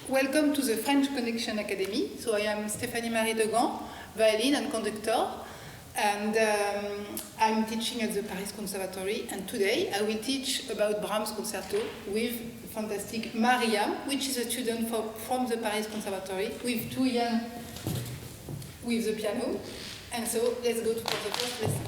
Welcome to the French Connection Academy. So I am Stéphanie-Marie Degand, violin and conductor, and I'm teaching at the Paris Conservatory. And today I will teach about Brahms Concerto with fantastic Mariam, which is a student from the Paris Conservatory, with Thuy-Anh with the piano. And so let's go to the first lesson.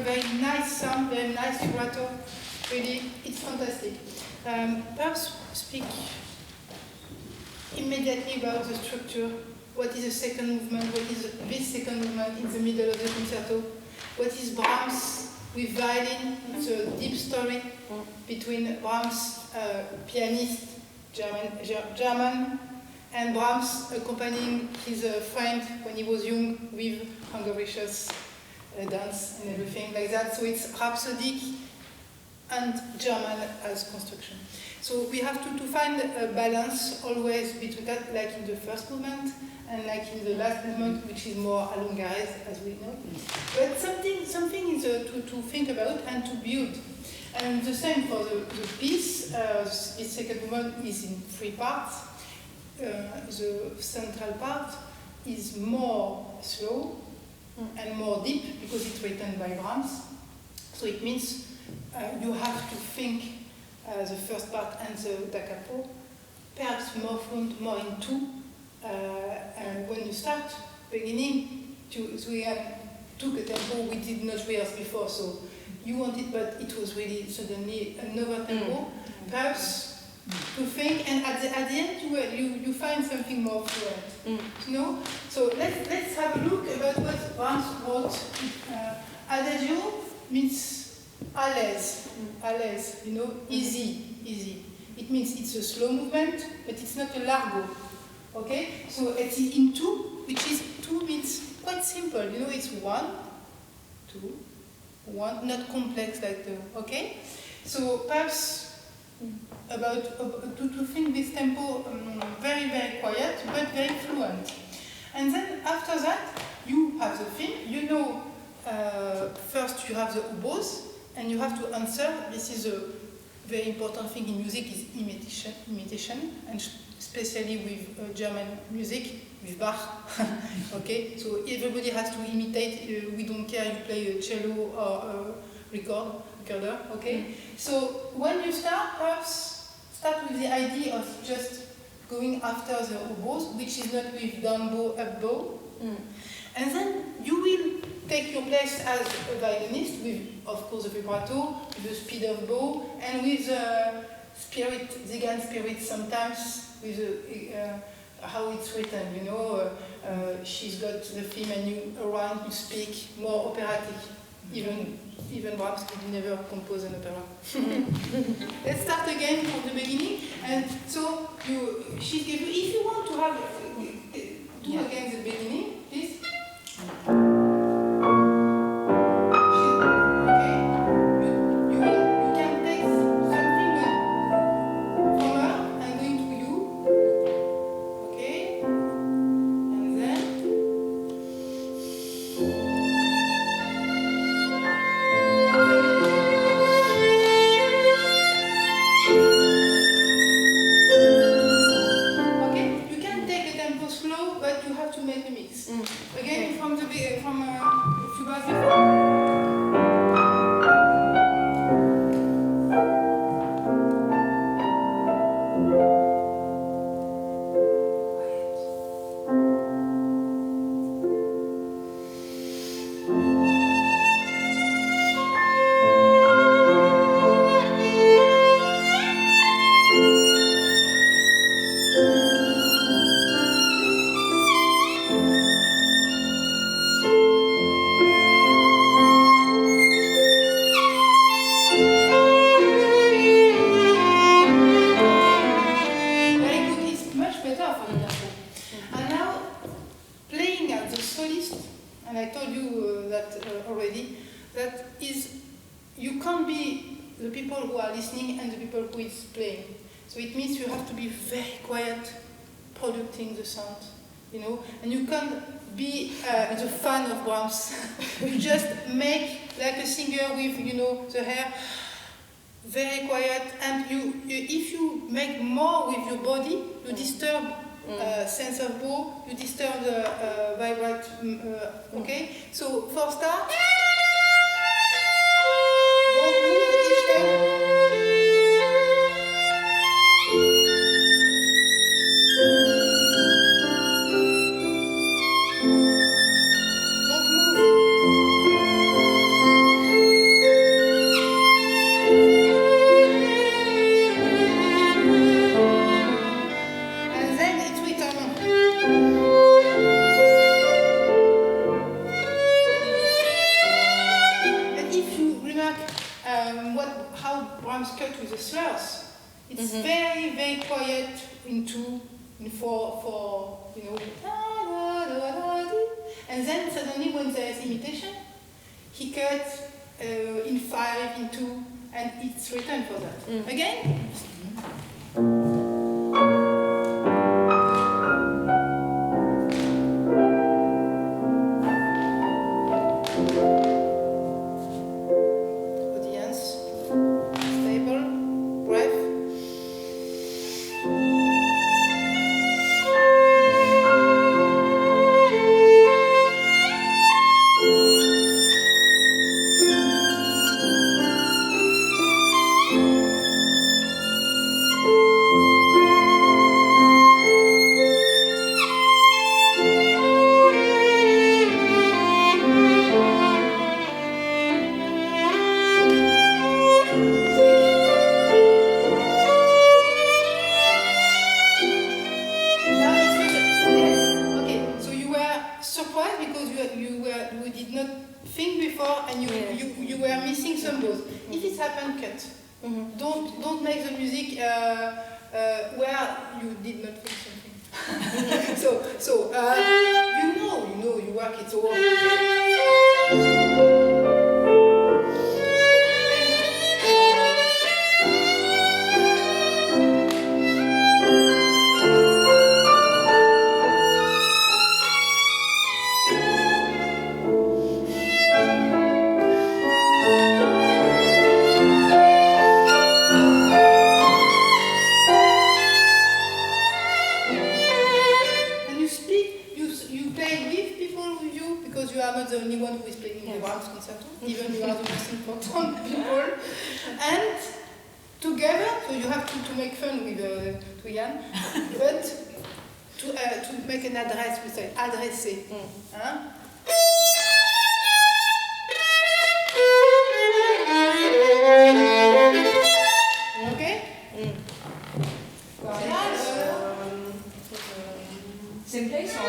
very nice sound, very nice vibrato. Really, it's fantastic. Perhaps speak immediately about the structure. What is the second movement? What is this second movement in the middle of the concerto? What is Brahms with violin? It's a deep story between Brahms, pianist, German, and Brahms accompanying his friend when he was young with Hungaricious dance and everything like that. So it's rhapsodic and German as construction. So we have to find a balance always between that, like in the first movement and like in the last movement, which is more allongares, as we know. But something is to think about and to build. And the same for the piece. This second movement is in 3 parts. The central part is more slow and more deep because it's written by Brahms. So it means you have to think the first part and the da capo, perhaps more front, more into. And when you start beginning, Thuy-Anh took a tempo we did not rehearse before, so you want it, but it was really suddenly another tempo. Perhaps to think, and at the end you find something more fluent. You know? So let's have a look about what Brahms wrote. Adagio means à l'aise, you know, easy. It means it's a slow movement, but it's not a largo. Okay? So it's in 2, which is 2 means quite simple. You know, it's 1, 2, 1, not complex like the. Okay? So perhaps about to think this tempo very, very quiet, but very fluent. And then after that, you have the theme. You know, first you have the oboes, and you have to answer. This is a very important thing in music, is imitation, and especially with German music, with Bach. Okay, so everybody has to imitate. We don't care you play a cello or a recorder. Okay, so when you start, perhaps start with the idea of just going after the oboes, which is not with down bow, up bow, and then you will take your place as a violinist with, of course, the vibrato, with the speed of bow, and with spirit, Degand spirit sometimes, with how it's written, you know, she's got the theme and you around you speak more operatic. Even Brahms could never compose an opera. Let's start again from the beginning. And so she gave you, if you want to have, do again the beginning, please. The sound, you know, and you can't be the fan of Brahms. You just make like a singer with, you know, the hair very quiet, and if you make more with your body, you disturb sense of bow, you disturb the vibrate. Okay, so for start, don't move each time. Brahms cut with the slurs. It's very, very quiet in four, you know, and then suddenly when there is imitation, he cuts in 5, in 2, and it's written for that. Again? Thuy-Anh, but to make an address, we say adresser. Hein? Okay? Same place or?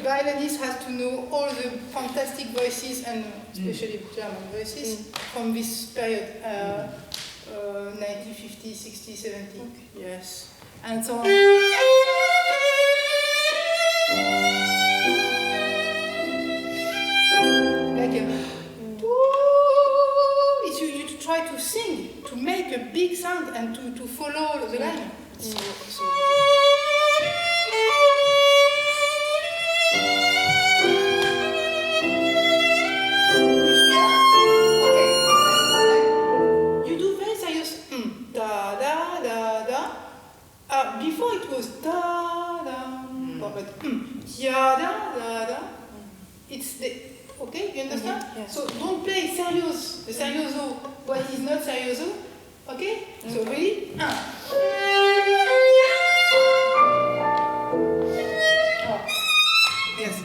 Violinist has to know all the fantastic voices, and especially German voices, from this period, 1950, 60, 70. Okay. Yes. And so on. Like you try to sing, to make a big sound and to follow the line. So before it was da da, but ya da da da. It's the okay. You understand? Yes. So don't play serioso. The serioso, what is not serioso. Okay. So ready? Yes.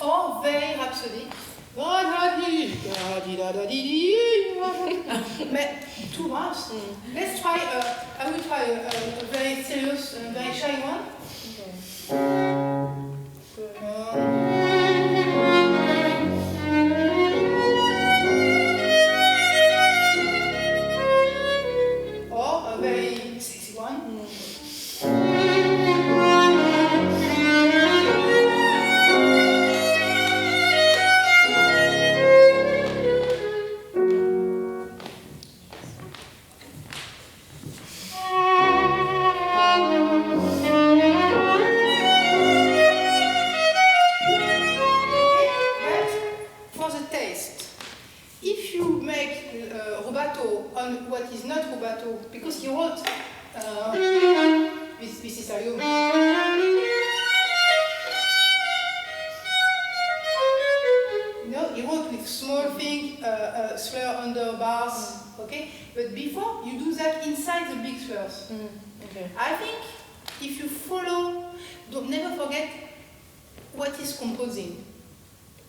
Or very rhapsodic. But too much. Let's try, I will try a very serious, very shy one. Or a very sexy one. What is not rubato, because he wrote this is a he wrote with small thing, slur under bars, okay? But before you do that inside the big slurs. Okay. I think if you follow, don't never forget what is composing.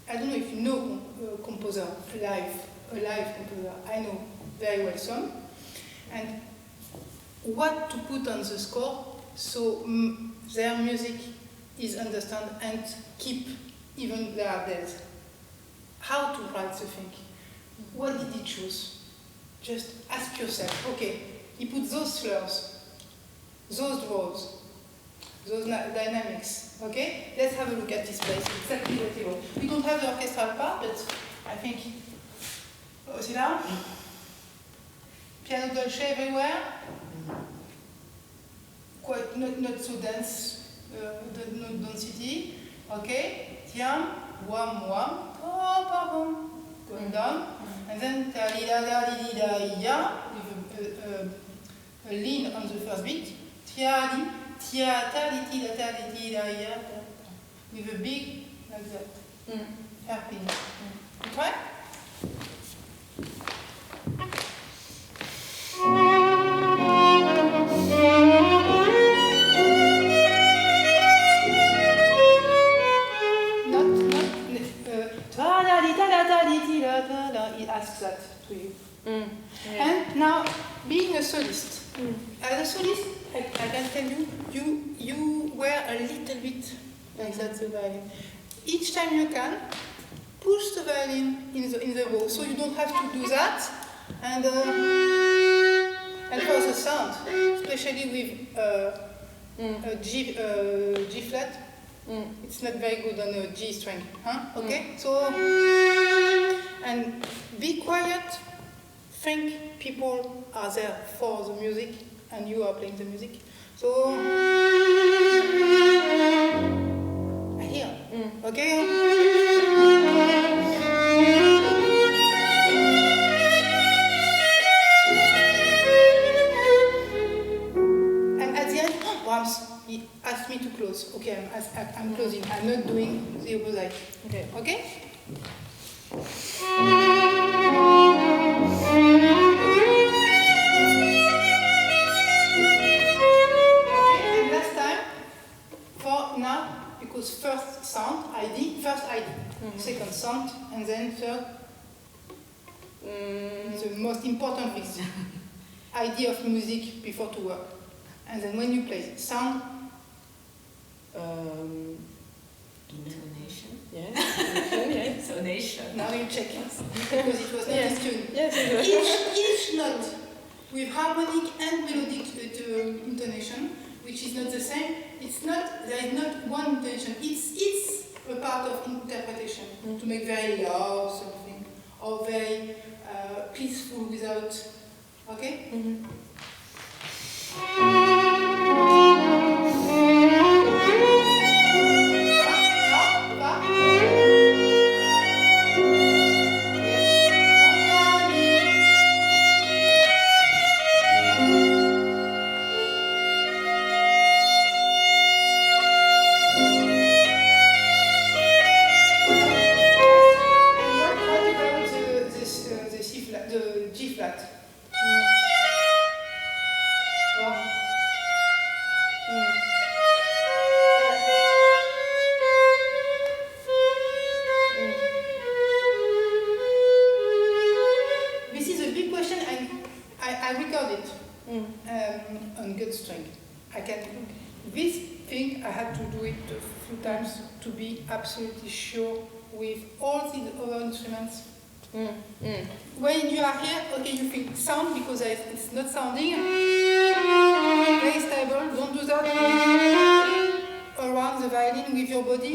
I don't know if you know composer, a live composer. I know very well some, and what to put on the score so their music is understood and keep even they are dead. How to write the thing? What did he choose? Just ask yourself. Okay, he put those slurs, those draws, those dynamics. Okay, let's have a look at this place. Exactly what he wrote. We don't have the orchestral part, but I think. Oh, see now? Piano dolce everywhere, quite not so dense, not density. Okay, tiam, wam wam, oh pardon, going down, and then ta di da da di di da ya with a lean on the first beat. Tia di tia ta di ti da ta di ti da ya with a big like that. Hairpin. You try? It asks that to you. Yeah. And now, being a solist, as a solist, I can tell you, you wear a little bit like that the violin. Each time you can, push the violin in the bow, so you don't have to do that. And for the sound, especially with a G flat, it's not very good on a G string. Huh? Okay? So, and be quiet. Think people are there for the music, and you are playing the music. So, I hear. Okay? And at the end, Brahms, he asked me to close. Okay, I'm closing. I'm not doing the opposite. Okay. Okay? And last time, for now, because first sound, ID, second sound, and then third, the most important thing, idea of music before to work. And then when you play sound, Intonation. Yeah. Intonation. now you check it, because it was not in tune. Yes, it was. Each note with harmonic and melodic intonation, which is not the same. It's not, there is not one intonation. It's a part of interpretation to make very loud something or very peaceful without. Okay. The G flat. it on gut string. I can. This thing I had to do it a few times to be absolutely sure with all these other instruments. When you are here, okay, you think sound because it's not sounding very stable. Don't do that around the violin with your body.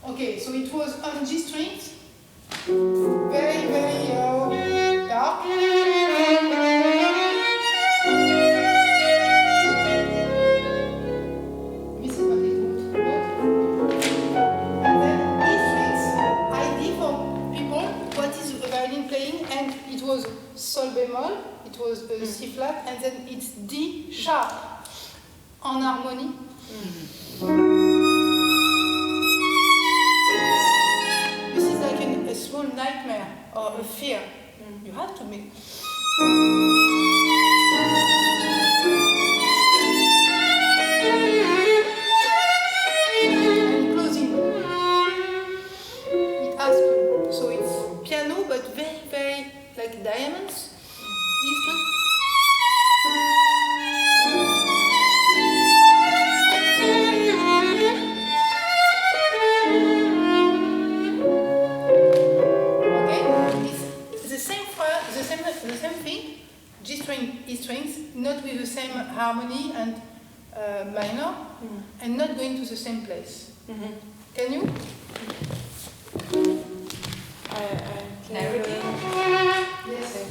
Okay, so it was on G strings, very, very dark. This is what it would work. And then E strings, ID for people, what is a violin playing, and it was Sol bemol, it was a C flat, and then it's D sharp en harmonie. This is like a small nightmare or a fear. You have to make. And closing. It asks you. So it's piano, but very, very like diamonds. These two. The same thing, G string, E strings, not with the same harmony and minor, and not going to the same place. Can you? Can I repeat? Yes.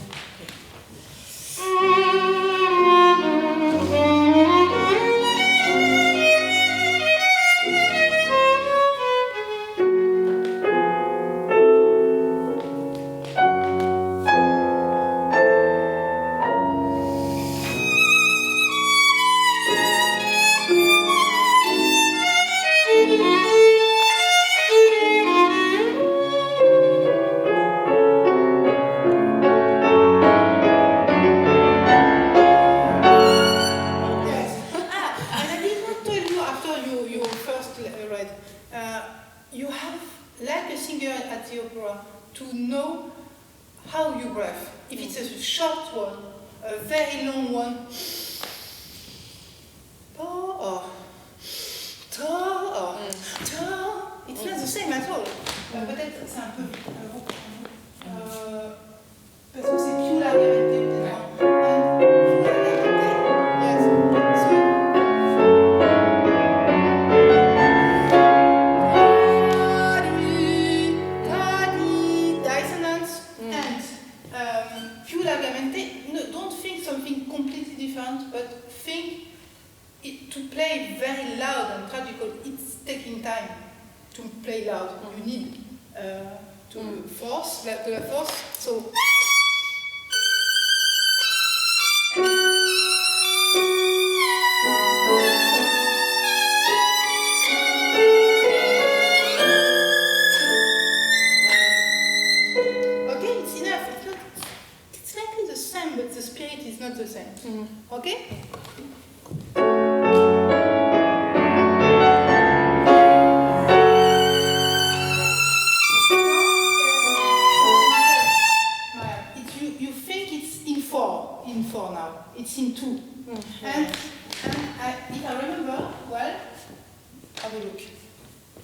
You have, like a singer at the opera, to know how you breathe. If it's a short one, a very long one, it's not the same at all. Peut-être c'est un peu vite. Parce que c'est più largamente peut-être. But think to play very loud and tragical, it's taking time to play loud. You need to force, the force. So. Okay, it's enough. It's slightly the same, but the spirit is not the same. Okay? You think it's in four now. It's in two. And if I remember well, have a look.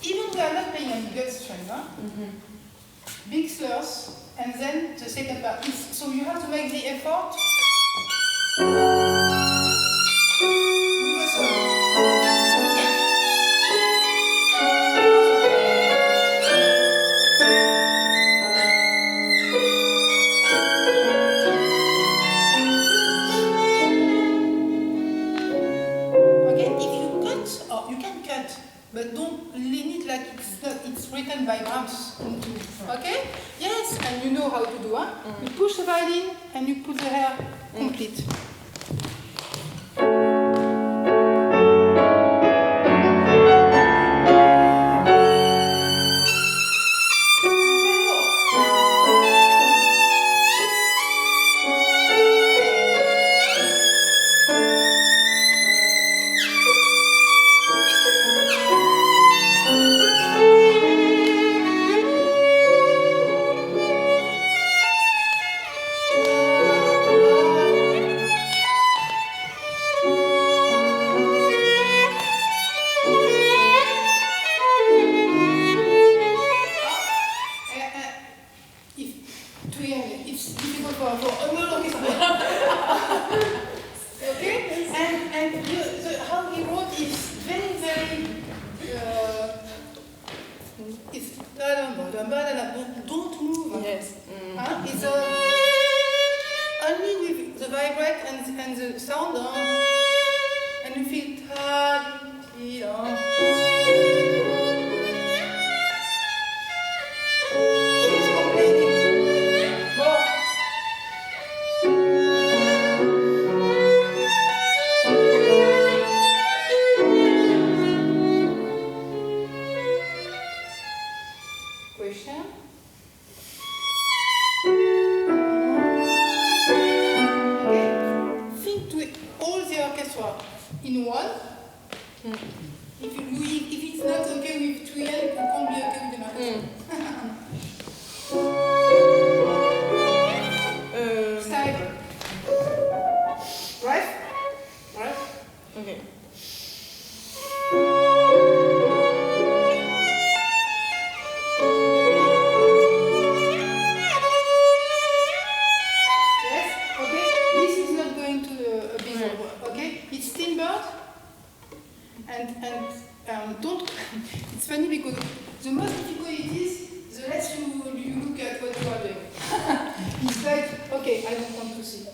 Even we are not playing on gut string, huh? Big slurs, and then the second part. So you have to make the effort. With a solo. But don't lean it like it's written by Brahms. Okay? Yes, and you know how to do, huh? You push the violin and you put the hair complete. Don't move. Yes. It's only with the vibrate and the sound, and you feel she's complaining. More. Question? Think to all the orchestra in one. If it's not okay with Thuy-Anh, it can't be okay with the orchestra. Style. Right? Right? Okay. Don't. It's funny because the most difficult it is, the less you look at what you are doing. It's like, okay, I don't want to see.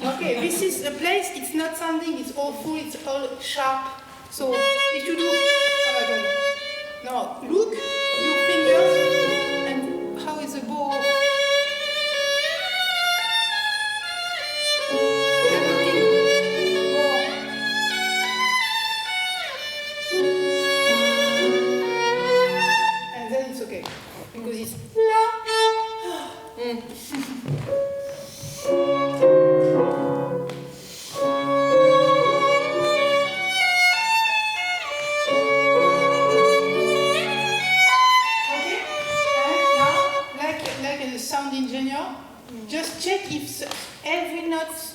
Okay, this is a place. It's not sounding. It's all full. It's all sharp. So if you do, I don't know. Now look your fingers and how is the bow. Because it's Okay, and now, like a sound engineer, just check if every note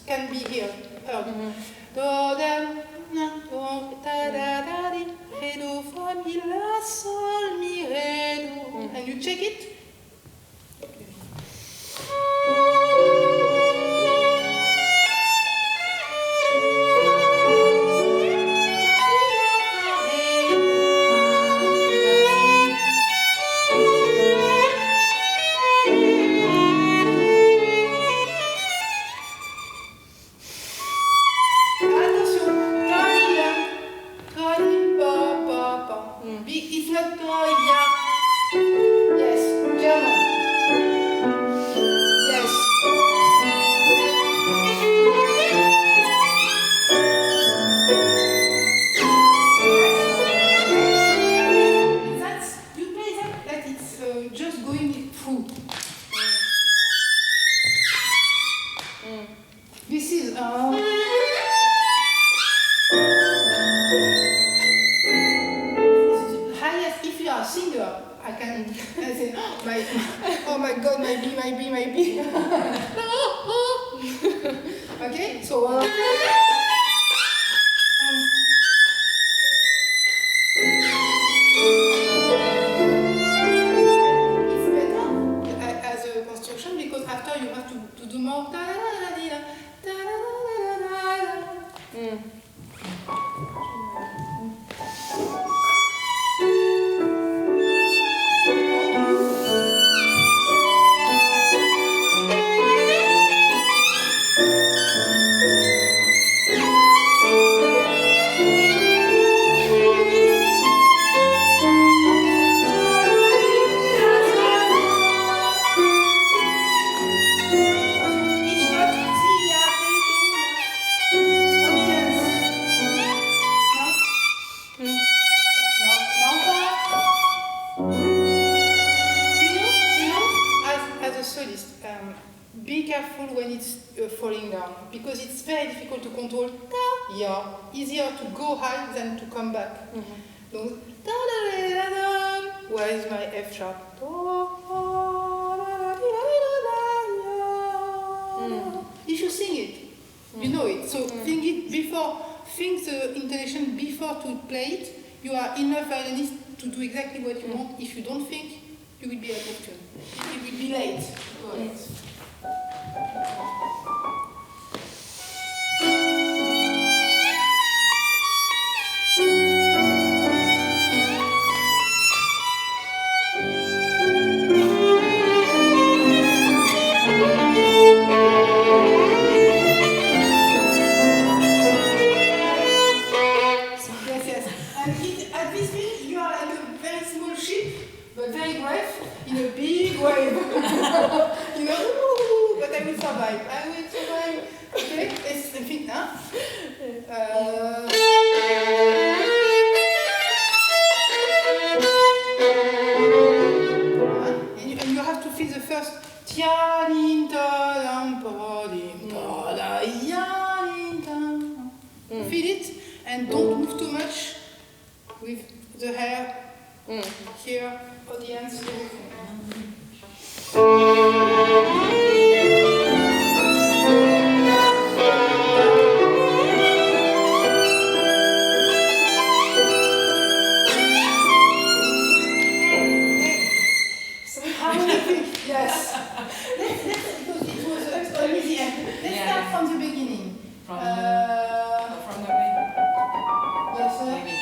can be heard. Do, do, da, da, da, di, re, do, fa, mi, la, sol, mi, re, do. And you check it. It's not ya. Yes, German. Yes. That's you play that it's just going through. This is highest. If you are a singer, I can and I say, oh my God, my B. Okay, so. It's better as a construction because after you have to do more. Be careful when it's falling down because it's very difficult to control. Easier to go high than to come back. So, where is my F sharp? If you sing it, you know it. So think it before. Think the intonation before to play it. You are enough violinist to do exactly what you want. If you don't think, you will be out of tune. You will be late. Feel it and don't move too much with the hair here, audience. So how do you think? Yes. Let's because it was an easy end. Let's start from the beginning. From the beginning. Yes, sir. Maybe.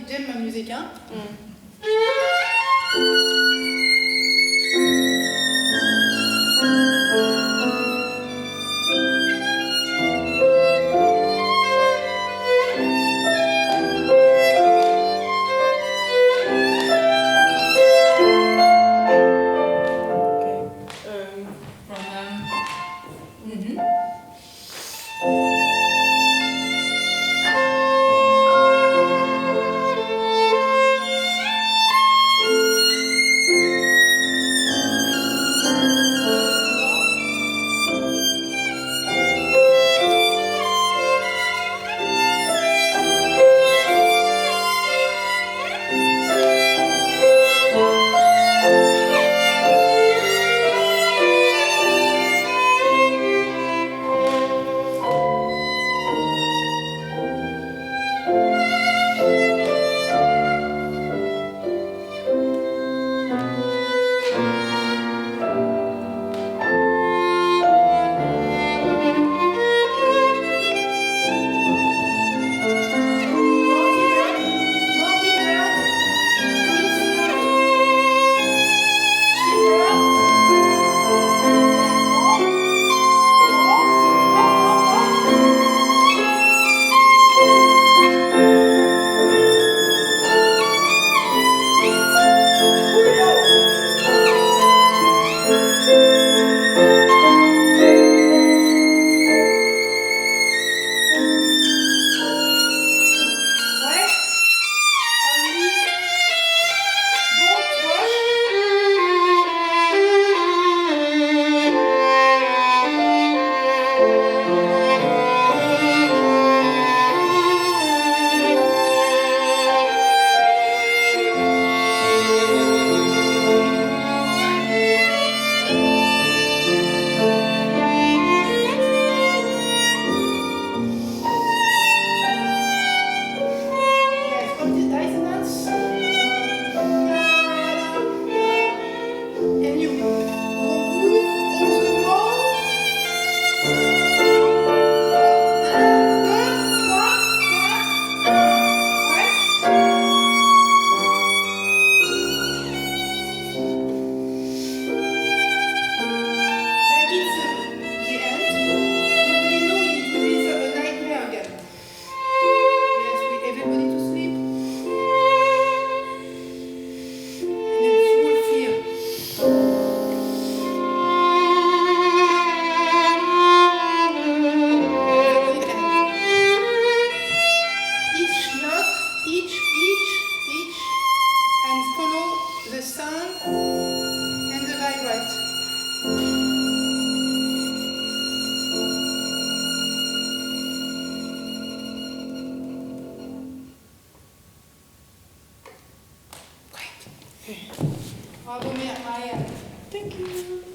j'aime ma musique, hein. Bravo, Mariam. Thank you.